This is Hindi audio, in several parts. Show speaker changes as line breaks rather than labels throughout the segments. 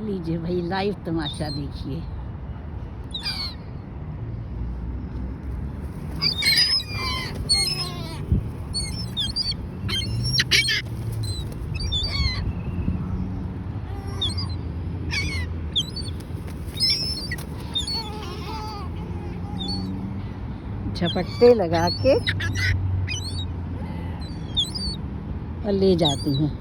लीजिए भाई, लाइव तमाशा देखिए। झपट्टे लगा के और ले जाती हैं।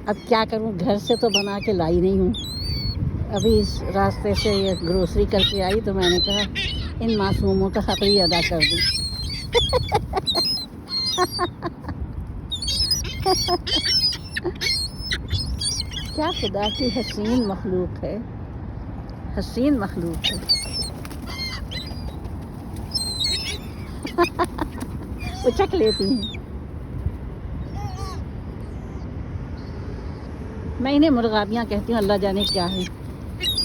अब क्या करूं, घर से तो बना के लाई नहीं हूं। अभी इस रास्ते से ये ग्रोसरी करके आई तो मैंने कहा इन मासूमों का हक ही अदा कर दूं। क्या खुदा की हसीन मखलूक है, हसीन मखलूक है। उचक लेती हैं। मैं इन्हें मुर्गाबियाँ कहती हूँ, अल्लाह जाने क्या है,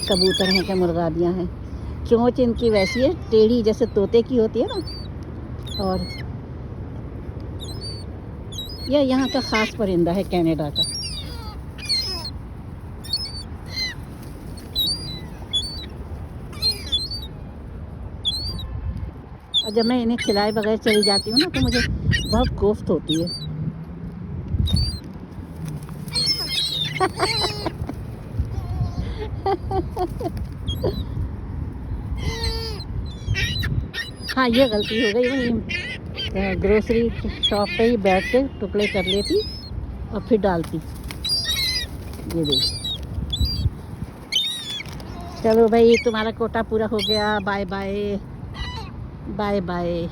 कबूतर हैं क्या मुर्गाबियाँ हैं। चोंच इनकी वैसी है, टेढ़ी जैसे तोते की होती है ना। और यह यहाँ का ख़ास परिंदा है, कनाडा का। और जब मैं इन्हें खिलाए बगैर चली जाती हूँ ना तो मुझे बहुत कोफ्त होती है। हाँ, ये गलती हो गई, वही ग्रोसरी शॉप पे ही बैठ के टुकड़े कर लेती और फिर डालती। ये देखिए। चलो भाई, तुम्हारा कोटा पूरा हो गया। Bye bye, bye bye.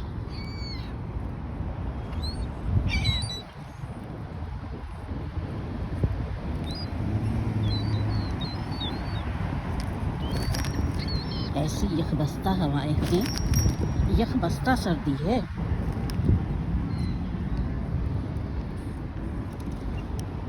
ऐसी यखबस्ता हवाएं हैं, यखबस्ता सर्दी है।